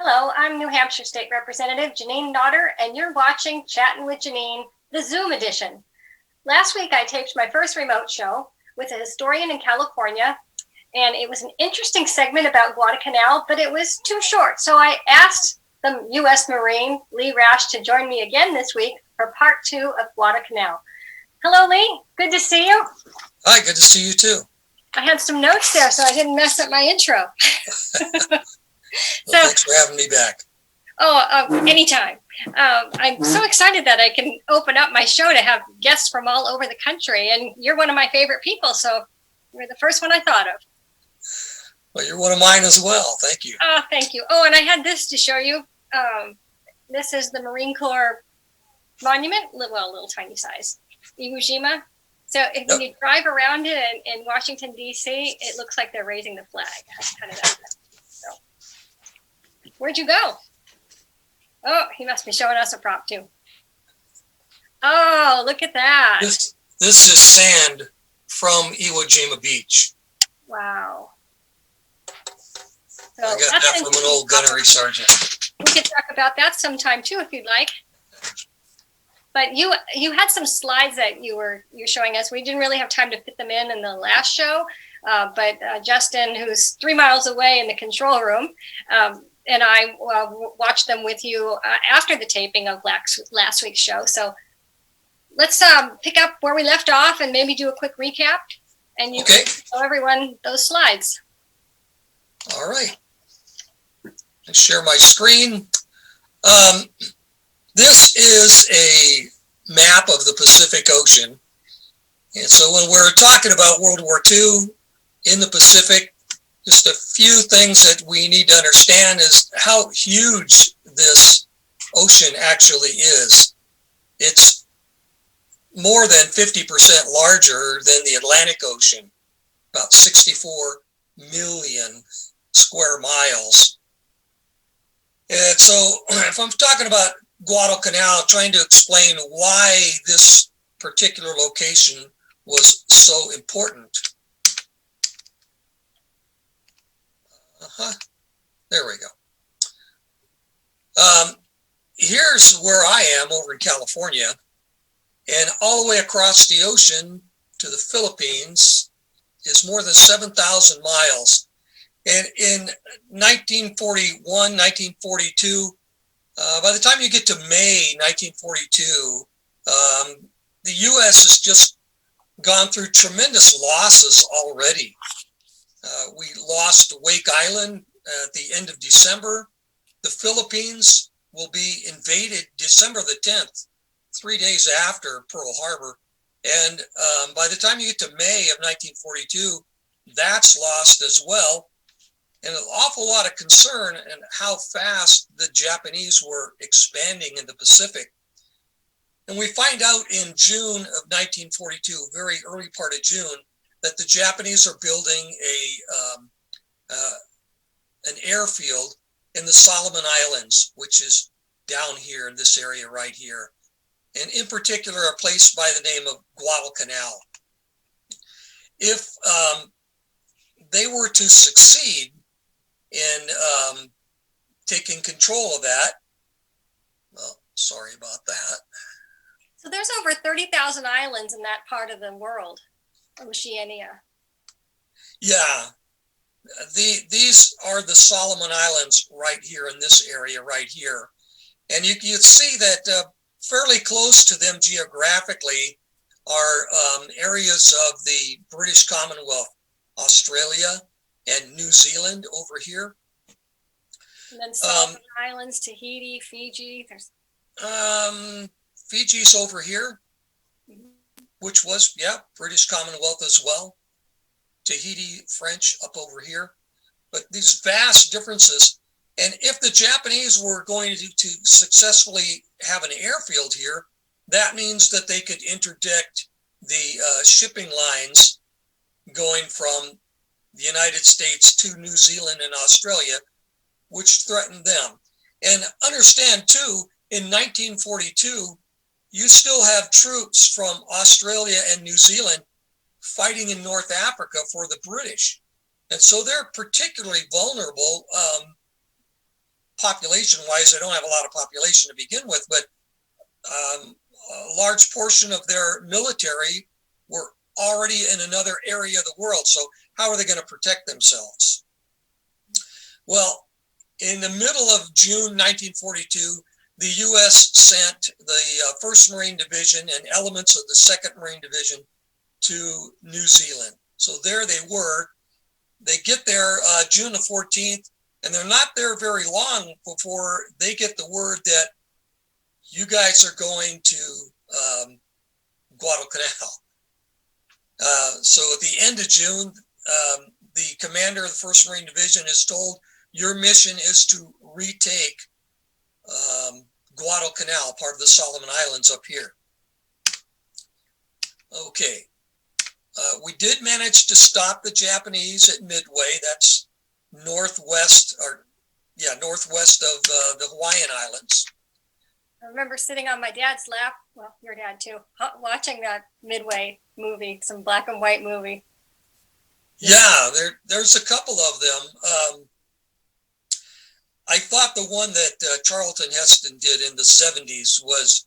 Hello, I'm New Hampshire State Representative Jeanine Nodder, and you're watching Chatting with Jeanine, the Zoom edition. Last week, I taped my first remote show with a historian in California, and it was an interesting segment about Guadalcanal, but it was too short. So I asked the U.S. Marine, Lee Rash, to join me again this week for part 2 of Guadalcanal. Hello, Lee. Good to see you. Hi, good to see you too. I had some notes there, so I didn't mess up my intro. Well, thanks for having me back. Anytime. I'm so excited that I can open up my show to have guests from all over the country, and you're one of my favorite people, so you're the first one I thought of. Well, you're one of mine as well. Thank you. Oh, thank you. Oh, and I had this to show you. This is the Marine Corps monument, well, a little tiny size, Iwo Jima. So when you drive around it in Washington, D.C., it looks like they're raising the flag. That's kind of that. So, where'd you go? Oh, he must be showing us a prop too. Oh, look at that. This is sand from Iwo Jima Beach. Wow. So I got that from an old gunnery sergeant. We could talk about that sometime too, if you'd like. But you had some slides that you're showing us. We didn't really have time to fit them in the last show, but Justin, who's 3 miles away in the control room, and I watched them with you after the taping of last week's show. So let's pick up where we left off and maybe do a quick recap, and you can show everyone those slides. All right. Let's share my screen. This is a map of the Pacific Ocean. And so when we're talking about World War II in the Pacific, just a few things that we need to understand is how huge this ocean actually is. It's more than 50% larger than the Atlantic Ocean, about 64 million square miles. And so if I'm talking about Guadalcanal, trying to explain why this particular location was so important. There we go. Here's where I am over in California, and all the way across the ocean to the Philippines is more than 7,000 miles. And in 1941, 1942, by the time you get to May 1942, the U.S. has just gone through tremendous losses already. We lost Wake Island at the end of December. The Philippines will be invaded December the 10th, 3 days after Pearl Harbor. And by the time you get to May of 1942, that's lost as well. And an awful lot of concern and how fast the Japanese were expanding in the Pacific. And we find out in June of 1942, very early part of June, that the Japanese are building an airfield in the Solomon Islands, which is down here in this area right here. And in particular, a place by the name of Guadalcanal. If they were to succeed in taking control of that, well, sorry about that. So there's over 30,000 islands in that part of the world, Oceania. Yeah, these are the Solomon Islands right here in this area right here. And you can see that fairly close to them geographically are areas of the British Commonwealth, Australia, and New Zealand over here. And then Solomon Islands, Tahiti, Fiji. There's Fiji's over here, which was, British Commonwealth as well. Tahiti, French up over here. But these vast differences. And if the Japanese were going to successfully have an airfield here, that means that they could interdict the shipping lines going from the United States to New Zealand and Australia, which threatened them. And understand too, in 1942, you still have troops from Australia and New Zealand fighting in North Africa for the British. And so they're particularly vulnerable population-wise, they don't have a lot of population to begin with, but a large portion of their military were already in another area of the world. So how are they going to protect themselves? Well, in the middle of June 1942, the U.S. sent the 1st Marine Division and elements of the 2nd Marine Division to New Zealand. So there they were. They get there June the 14th, and they're not there very long before they get the word that you guys are going to Guadalcanal. So at the end of June, the commander of the 1st Marine Division is told, your mission is to retake Guadalcanal, part of the Solomon Islands up here. Okay. We did manage to stop the Japanese at Midway. That's northwest of the Hawaiian Islands. I remember sitting on my dad's lap, well, your dad too, watching that Midway movie, some black and white movie. Yeah, there's a couple of them. I thought the one that Charlton Heston did in the 70s was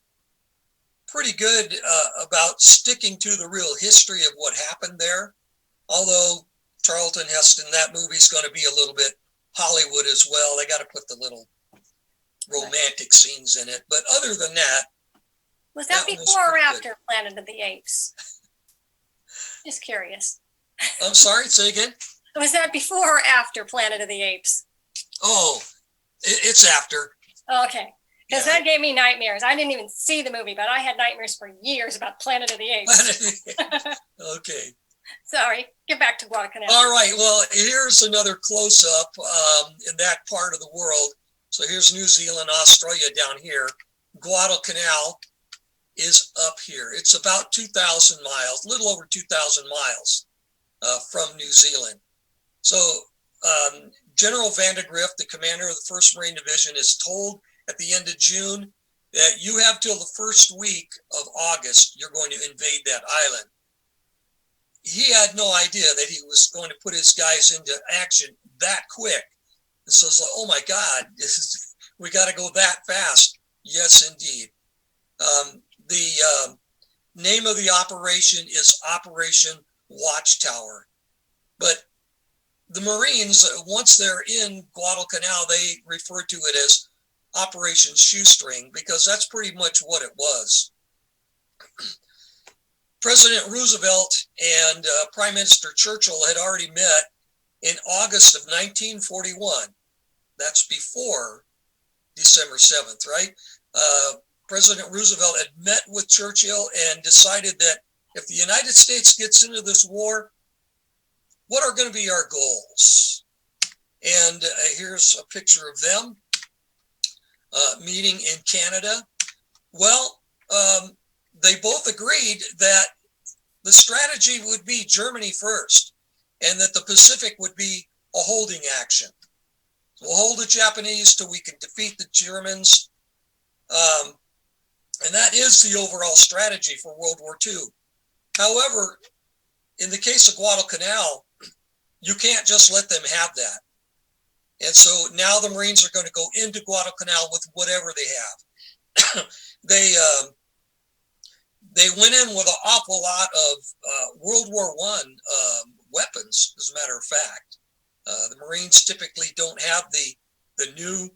pretty good about sticking to the real history of what happened there. Although Charlton Heston, that movie's going to be a little bit Hollywood as well. They got to put the little romantic scenes in it. But other than that. Was that before or after Planet of the Apes? Just curious. I'm sorry, say again? Was that before or after Planet of the Apes? Oh, it's after. Okay. Because that gave me nightmares. I didn't even see the movie, but I had nightmares for years about Planet of the Apes. Okay. Sorry. Get back to Guadalcanal. All right. Well, here's another close-up in that part of the world. So here's New Zealand, Australia down here. Guadalcanal is up here. It's about 2,000 miles, a little over 2,000 miles from New Zealand. So General Vandegrift, the commander of the 1st Marine Division, is told at the end of June that you have till the 1st week of August, you're going to invade that island. He had no idea that he was going to put his guys into action that quick. And so it's like, oh my God, we got to go that fast. Yes, indeed. The name of the operation is Operation Watchtower. But the Marines, once they're in Guadalcanal, they refer to it as Operation Shoestring, because that's pretty much what it was. President Roosevelt and Prime Minister Churchill had already met in August of 1941. That's before December 7th, right? President Roosevelt had met with Churchill and decided that if the United States gets into this war, what are going to be our goals? And here's a picture of them meeting in Canada. Well, they both agreed that the strategy would be Germany first, and that the Pacific would be a holding action. We'll hold the Japanese till we can defeat the Germans. And that is the overall strategy for World War II. However, in the case of Guadalcanal, you can't just let them have that. And so now the Marines are going to go into Guadalcanal with whatever they have. They went in with an awful lot of World War I weapons, as a matter of fact. The Marines typically don't have the new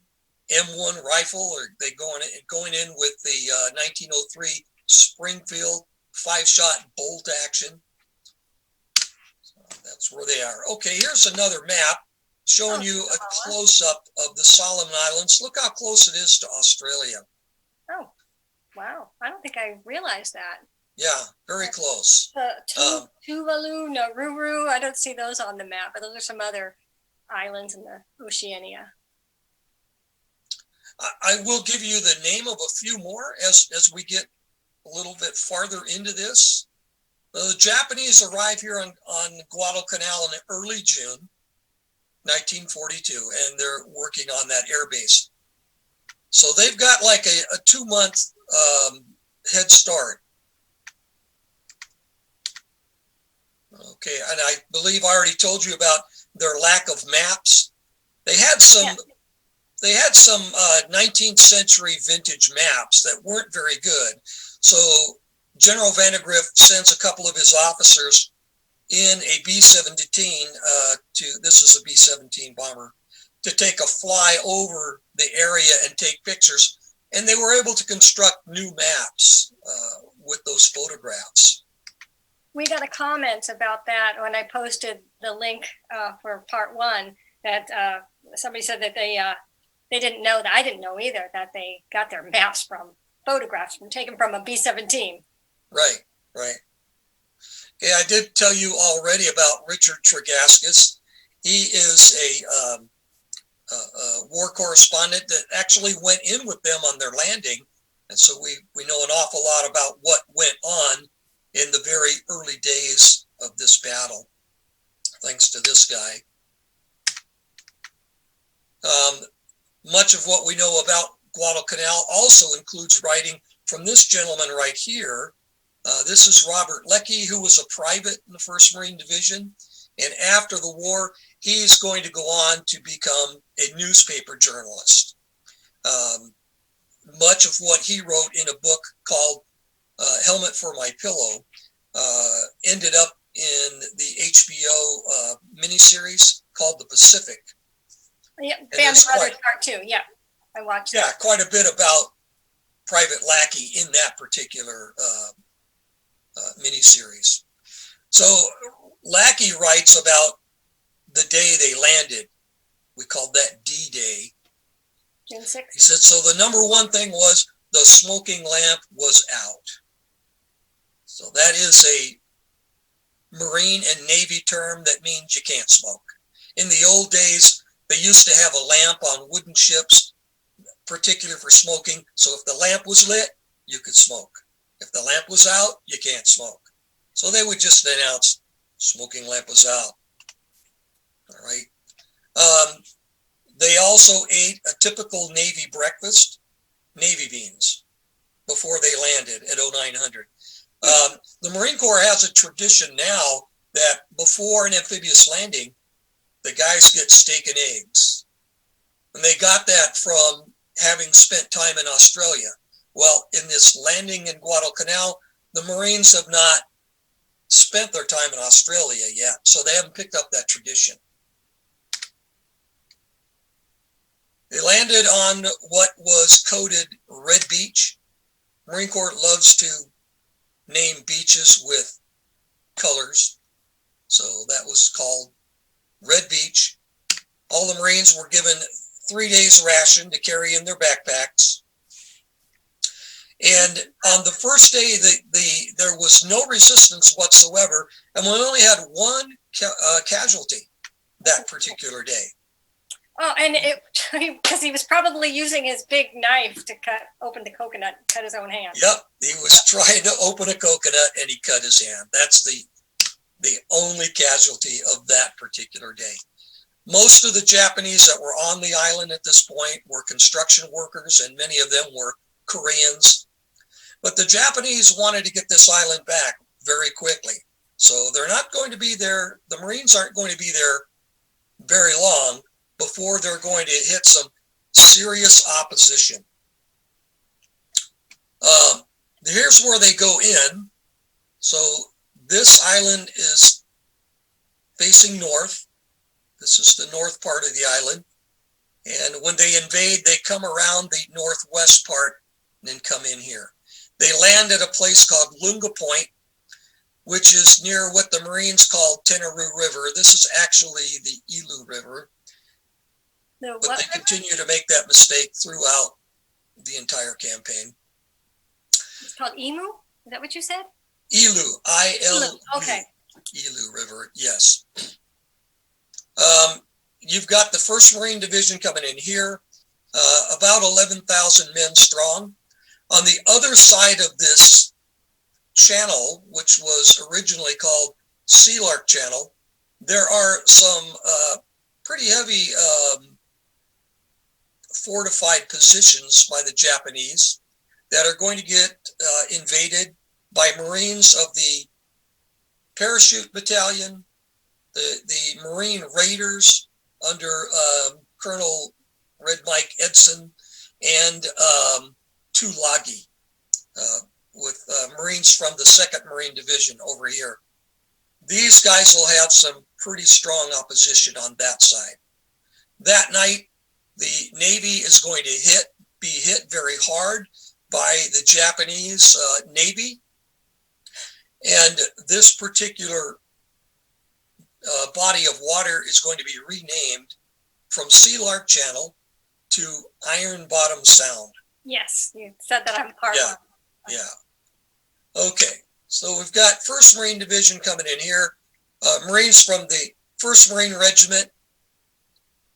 M1 rifle, or they going in with the 1903 Springfield 5-shot bolt action. So that's where they are. Okay, here's another map showing you a close-up of the Solomon Islands. Look how close it is to Australia. Oh, wow. I don't think I realized that. Yeah, very close. Tuvalu, Nauru, I don't see those on the map, but those are some other islands in the Oceania. I will give you the name of a few more as we get a little bit farther into this. The Japanese arrive here on Guadalcanal in early June 1942, and they're working on that air base. So they've got like a 2-month head start. Okay, and I believe I already told you about their lack of maps. They had some they had some 19th century vintage maps that weren't very good. So General Vandegrift sends a couple of his officers in a B-17 this is a B-17 bomber, to take a fly over the area and take pictures. And they were able to construct new maps with those photographs. We got a comment about that when I posted the link for part 1, that somebody said that they didn't know, that I didn't know either, that they got their maps from photographs taken from a B-17. Right. Okay, I did tell you already about Richard Tregaskis. He is a war correspondent that actually went in with them on their landing. And so we know an awful lot about what went on in the very early days of this battle, thanks to this guy. Much of what we know about Guadalcanal also includes writing from this gentleman right here. This is Robert Leckie, who was a private in the 1st Marine Division. And after the war, he's going to go on to become a newspaper journalist. Much of what he wrote in a book called Helmet for My Pillow ended up in the HBO miniseries called The Pacific. Yeah, Band of Brothers Part 2. Yeah, I watched that. Yeah, quite a bit about Private Lackey in that particular miniseries. So Lackey writes about the day they landed. We called that D-Day. June 6th. He said, so the number one thing was the smoking lamp was out. So that is a Marine and Navy term that means you can't smoke. In the old days, they used to have a lamp on wooden ships, particular for smoking. So if the lamp was lit, you could smoke. If the lamp was out, you can't smoke. So they would just announce, smoking lamp was out. All right. They also ate a typical Navy breakfast, Navy beans, before they landed at 0900. The Marine Corps has a tradition now that before an amphibious landing, the guys get steak and eggs. And they got that from having spent time in Australia. Well, in this landing in Guadalcanal, the Marines have not spent their time in Australia yet, so they haven't picked up that tradition. They landed on what was coded Red Beach. Marine Corps loves to name beaches with colors, so that was called Red Beach. All the Marines were given 3 days ration to carry in their backpacks. And on the first day, there was no resistance whatsoever, and we only had one casualty that particular day. Oh, and because he was probably using his big knife to open the coconut, cut his own hand. Yep, he was trying to open a coconut and he cut his hand. That's the only casualty of that particular day. Most of the Japanese that were on the island at this point were construction workers, and many of them were Koreans. But the Japanese wanted to get this island back very quickly. So they're not going to be there. The Marines aren't going to be there very long before they're going to hit some serious opposition. Here's where they go in. So this island is facing north. This is the north part of the island. And when they invade, they come around the northwest part and then come in here. They land at a place called Lunga Point, which is near what the Marines call Tenaroo River. This is actually the Ilu River. But they continue to make that mistake throughout the entire campaign. It's called Emu? Is that what you said? Ilu, I-L-U. Okay. Ilu River, yes. You've got the 1st Marine Division coming in here, about 11,000 men strong. On the other side of this channel, which was originally called Sea Lark Channel, there are some pretty heavy fortified positions by the Japanese that are going to get invaded by Marines of the Parachute Battalion, the Marine Raiders under Colonel Red Mike Edson, and Tulagi, with Marines from the 2nd Marine Division over here. These guys will have some pretty strong opposition on that side. That night, the Navy is going to be hit very hard by the Japanese Navy. And this particular body of water is going to be renamed from Sea Lark Channel to Iron Bottom Sound. Yes, you said that on part one. Yeah. Okay, so we've got 1st Marine Division coming in here, Marines from the 1st Marine Regiment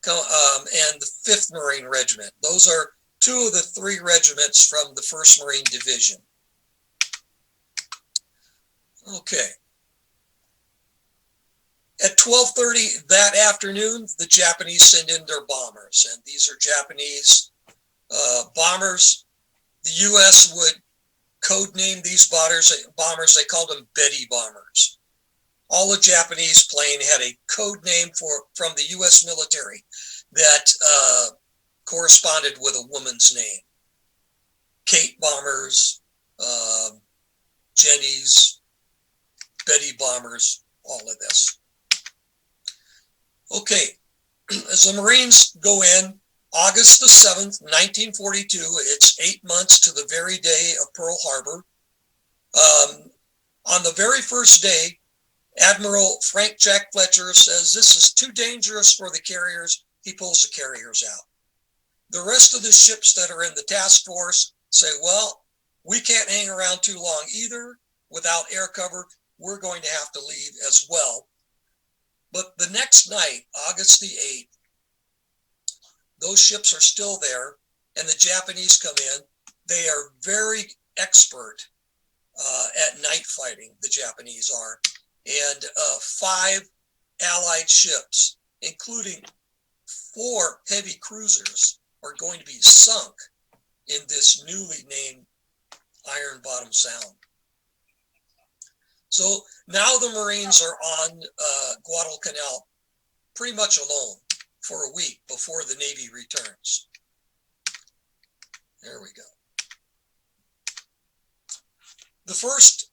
and the 5th Marine Regiment. Those are 2 of the 3 regiments from the 1st Marine Division. Okay. At 12:30 that afternoon, the Japanese send in their bombers, and these are Japanese bombers. The U.S. would codename these bombers. They called them Betty bombers. All the Japanese plane had a code name from the U.S. military that corresponded with a woman's name. Kate bombers, Jenny's, Betty bombers, all of this. Okay, as the Marines go in, August the 7th, 1942, it's 8 months to the very day of Pearl Harbor. On the very first day, Admiral Frank Jack Fletcher says this is too dangerous for the carriers. He pulls the carriers out. The rest of the ships that are in the task force say, well, we can't hang around too long either without air cover. We're going to have to leave as well. But the next night, August the 8th, those ships are still there, and the Japanese come in. They are very expert at night fighting, the Japanese are. And 5 Allied ships, including 4 heavy cruisers, are going to be sunk in this newly named Iron Bottom Sound. So now the Marines are on Guadalcanal pretty much alone for a week before the Navy returns. There we go. The first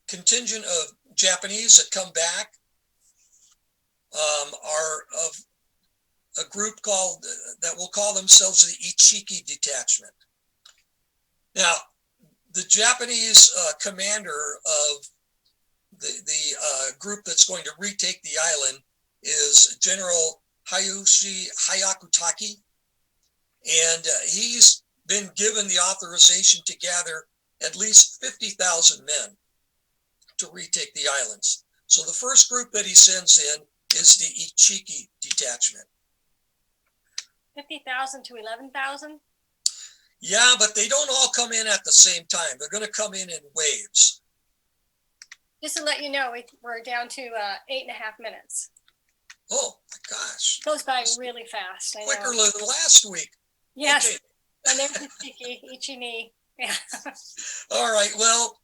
contingent of Japanese that come back are of a group called, that will call themselves the Ichiki Detachment. Now, the Japanese commander of the group that's going to retake the island is General Hayashi Hyakutake, and he's been given the authorization to gather at least 50,000 men to retake the islands. So the first group that he sends in is the Ichiki Detachment. 50,000 to 11,000? Yeah, but they don't all come in at the same time. They're going to come in waves. Just to let you know, we're down to 8.5 minutes. Oh, my gosh. It goes by really fast. I Quicker know. than last week. Yes. Okay. And there's Ichiki, Ichini. Yeah. All right. Well,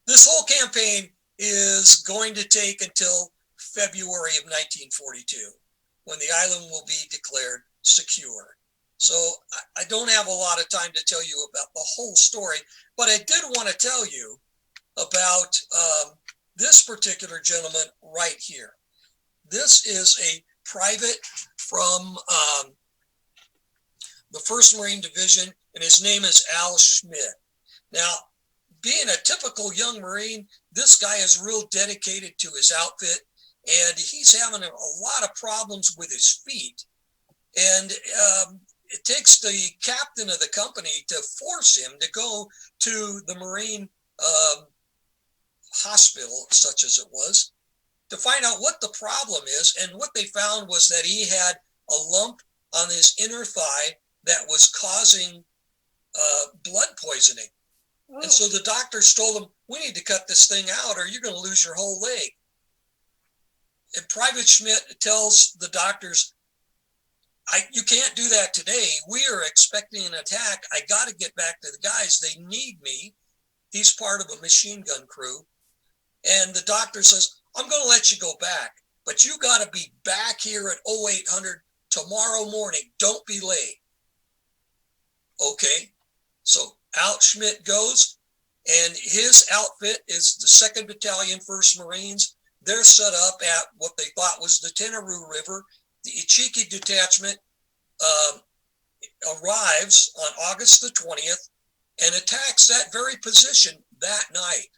this whole campaign is going to take until February of 1942, when the island will be declared secure. So I don't have a lot of time to tell you about the whole story, but I did want to tell you about this particular gentleman right here. This is a private from the 1st Marine Division, and his name is Al Schmidt. Now, being a typical young Marine, this guy is real dedicated to his outfit, and he's having a lot of problems with his feet. And it takes the captain of the company to force him to go to the Marine hospital, such as it was, to find out what the problem is. And what they found was that he had a lump on his inner thigh that was causing blood poisoning. Ooh. And so the doctors told him, we need to cut this thing out or you're going to lose your whole leg. And Private Schmidt tells the doctors, you can't do that today. We are expecting an attack. I got to get back to the guys. They need me. He's part of a machine gun crew. And the doctor says, I'm going to let you go back, but you got to be back here at 0800 tomorrow morning. Don't be late. Okay, so out Schmidt goes, and his outfit is the 2nd Battalion, 1st Marines. They're set up at what they thought was the Tenaroo River. The Ichiki detachment arrives on August the 20th and attacks that very position that night.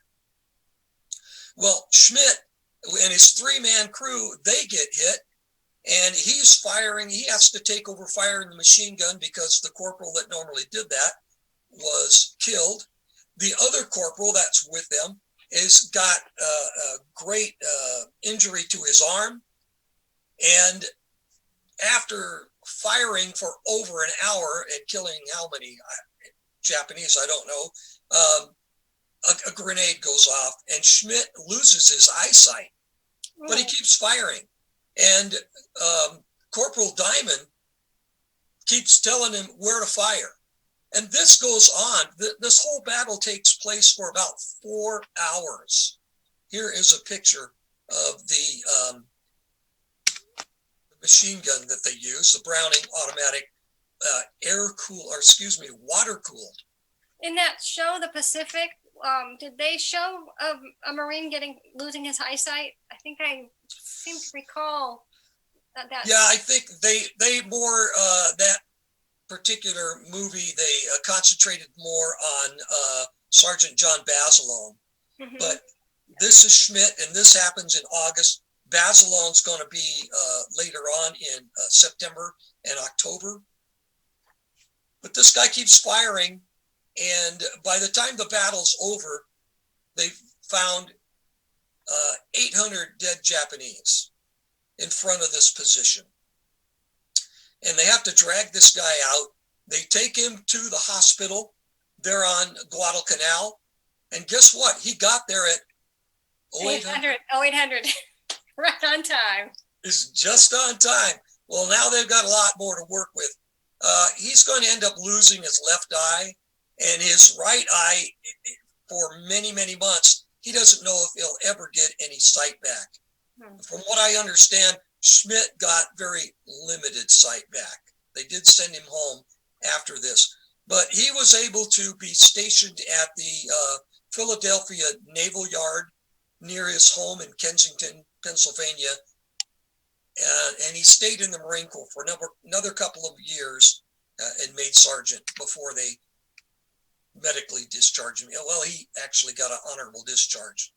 Well, Schmidt and his 3-man crew, they get hit, and he's firing. He has to take over firing the machine gun because the corporal that normally did that was killed. The other corporal that's with them has got a great injury to his arm. And after firing for over an hour and killing how many Japanese, I don't know, a grenade goes off, and Schmidt loses his eyesight, but he keeps firing. And Corporal Diamond keeps telling him where to fire. And this goes on. This whole battle takes place for about 4 hours. Here is a picture of the machine gun that they use, the Browning automatic water cooled. In that show, The Pacific, did they show a Marine losing his eyesight? I think I seem to recall that. Yeah, I think they more that particular movie, they concentrated more on Sergeant John Basilone. Mm-hmm. But this is Schmidt, and this happens in August. Basilone's going to be later on in September and October. But this guy keeps firing, and by the time the battle's over, they've found 800 dead Japanese in front of this position. And they have to drag this guy out. They take him to the hospital. They're on Guadalcanal. And guess what? He got there at 0800. 0800. Right on time. It's just on time. Well, now they've got a lot more to work with. He's going to end up losing his left eye and his right eye for many, many months. He doesn't know if he'll ever get any sight back. From what I understand, Schmidt got very limited sight back. They did send him home after this, but he was able to be stationed at the Philadelphia Naval Yard near his home in Kensington, Pennsylvania. And he stayed in the Marine Corps for another couple of years and made sergeant before they medically discharged him. Well, he actually got an honorable discharge.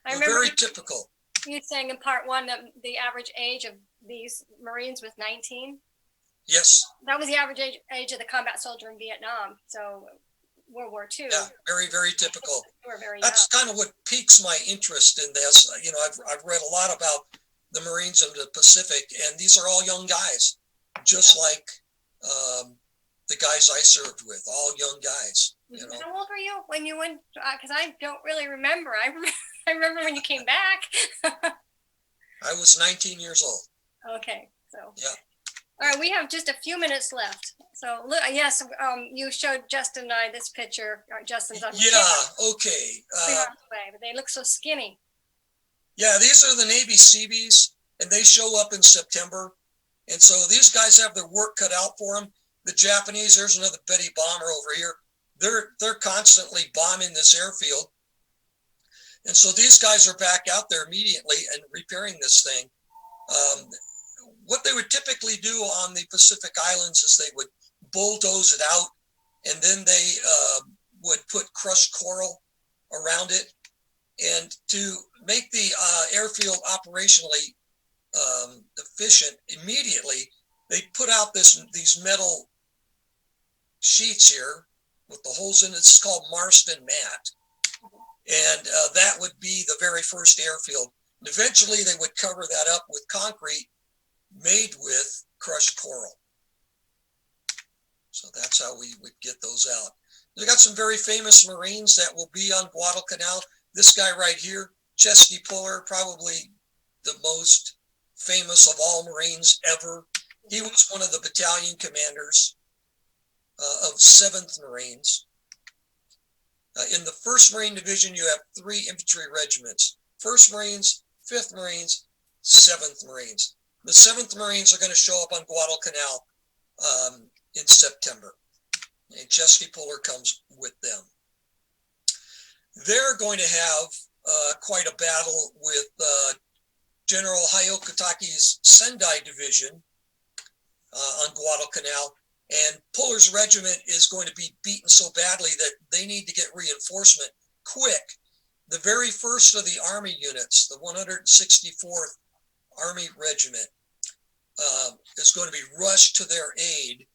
I remember very typical. You saying in part one that the average age of these Marines was 19? Yes. That was the average age of the combat soldier in Vietnam. So World War II. Yeah, very, very typical. Very That's kind of what piques my interest in this. You know, I've read a lot about the Marines of the Pacific, and these are all young guys, just like the guys I served with, all young guys. You know? How old were you when you went? Because I don't really remember. I remember when you came back. I was 19 years old. Okay, so. Yeah. All right, we have just a few minutes left. So, look, yes, you showed Justin and I this picture. Justin's on. Yeah, okay. But they look so skinny. Yeah, these are the Navy Seabees, and they show up in September. And so these guys have their work cut out for them. The Japanese, there's another Betty bomber over here. They're constantly bombing this airfield. And so these guys are back out there immediately and repairing this thing. What they would typically do on the Pacific Islands is they would bulldoze it out, and then they would put crushed coral around it. And to make the airfield operationally efficient, immediately they put out these metal sheets here with the holes in it. It's called Marston mat. And that would be the very first airfield. And eventually they would cover that up with concrete made with crushed coral. So that's how we would get those out. We got some very famous Marines that will be on Guadalcanal. This guy right here, Chesty Puller, probably the most famous of all Marines ever. He was one of the battalion commanders of 7th Marines. In the 1st Marine Division, you have 3 infantry regiments: 1st Marines, 5th Marines, 7th Marines. The 7th Marines are going to show up on Guadalcanal in September. And Chesty Puller comes with them. They're going to have quite a battle with General Hayokitake's Sendai Division on Guadalcanal. And Puller's regiment is going to be beaten so badly that they need to get reinforcement quick. The very first of the Army units, the 164th Army Regiment, is going to be rushed to their aid,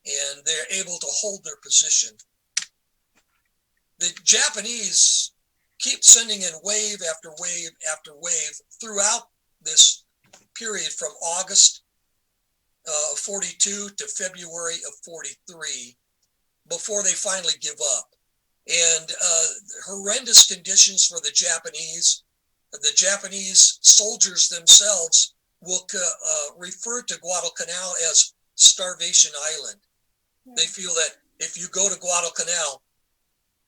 and they're able to hold their position. The Japanese keep sending in wave after wave after wave throughout this period from August of 42 to February of 43 before they finally give up. And horrendous conditions for the Japanese. The Japanese soldiers themselves will refer to Guadalcanal as Starvation Island. They feel that if you go to Guadalcanal,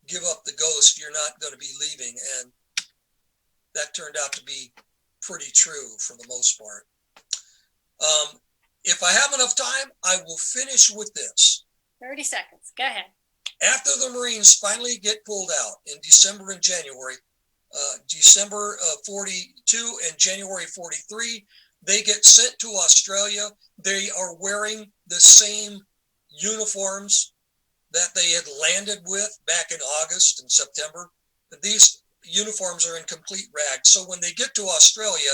give up the ghost, you're not going to be leaving. And that turned out to be pretty true for the most part. If I have enough time, I will finish with this. 30 seconds. Go ahead. After the Marines finally get pulled out in December and January, December of 42 and January 43, they get sent to Australia. They are wearing the same uniforms that they had landed with back in August and September. These uniforms are in complete rags. So when they get to Australia,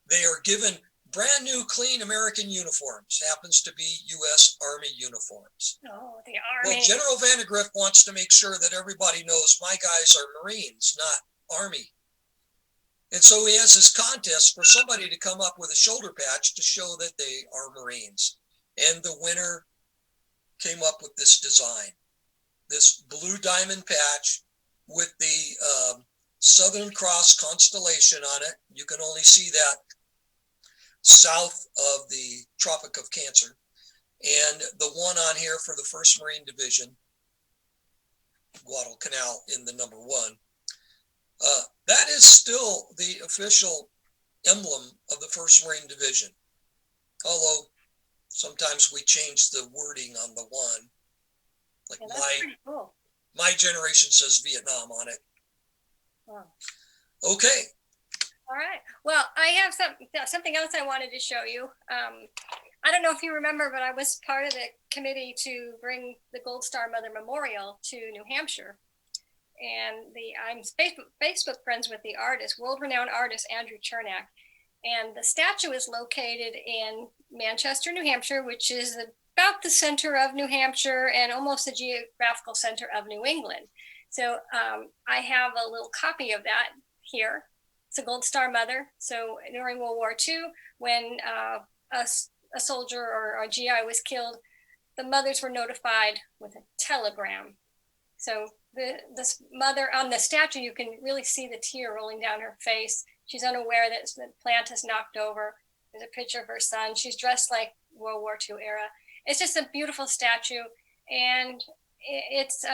they are given brand new, clean American uniforms. Happens to be U.S. Army uniforms. Oh, the Army. Well, General Vandegrift wants to make sure that everybody knows my guys are Marines, not Army. And so he has this contest for somebody to come up with a shoulder patch to show that they are Marines. And the winner came up with this design, this blue diamond patch with the Southern Cross constellation on it. You can only see that south of the Tropic of Cancer. And the one on here for the 1st Marine Division, Guadalcanal in the number 1. That is still the official emblem of the 1st Marine Division. Although sometimes we change the wording on the one. Like that's pretty cool. My generation says Vietnam on it. Wow. Okay. All right. Well, I have something else I wanted to show you. I don't know if you remember, but I was part of the committee to bring the Gold Star Mother Memorial to New Hampshire. And I'm Facebook friends with the artist, world-renowned artist, Andrew Chernak. And the statue is located in Manchester, New Hampshire, which is about the center of New Hampshire and almost the geographical center of New England. So I have a little copy of that here. It's a Gold Star Mother. So during World War II, when a soldier or a GI was killed, the mothers were notified with a telegram. So this mother on the statue, you can really see the tear rolling down her face. She's unaware that the plant is knocked over. There's a picture of her son. She's dressed like World War II era. It's just a beautiful statue, and it's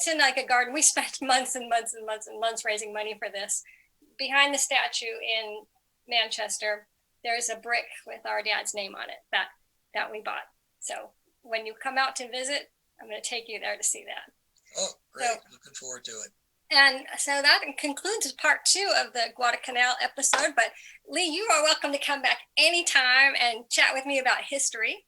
in like a garden. We spent months and months and months and months raising money for this. Behind the statue in Manchester, there's a brick with our dad's name on it that we bought. So when you come out to visit, I'm going to take you there to see that. Oh, great. Looking forward to it. And so that concludes part 2 of the Guadalcanal episode. But Lee, you are welcome to come back anytime and chat with me about history,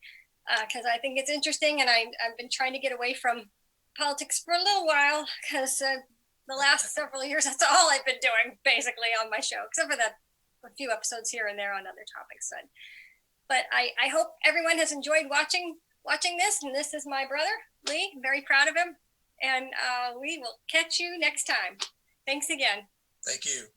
because I think it's interesting. And I've been trying to get away from politics for a little while, because the last several years, that's all I've been doing basically on my show, except for a few episodes here and there on other topics. But I hope everyone has enjoyed watching this. And this is my brother, Lee. I'm very proud of him. And we will catch you next time. Thanks again. Thank you.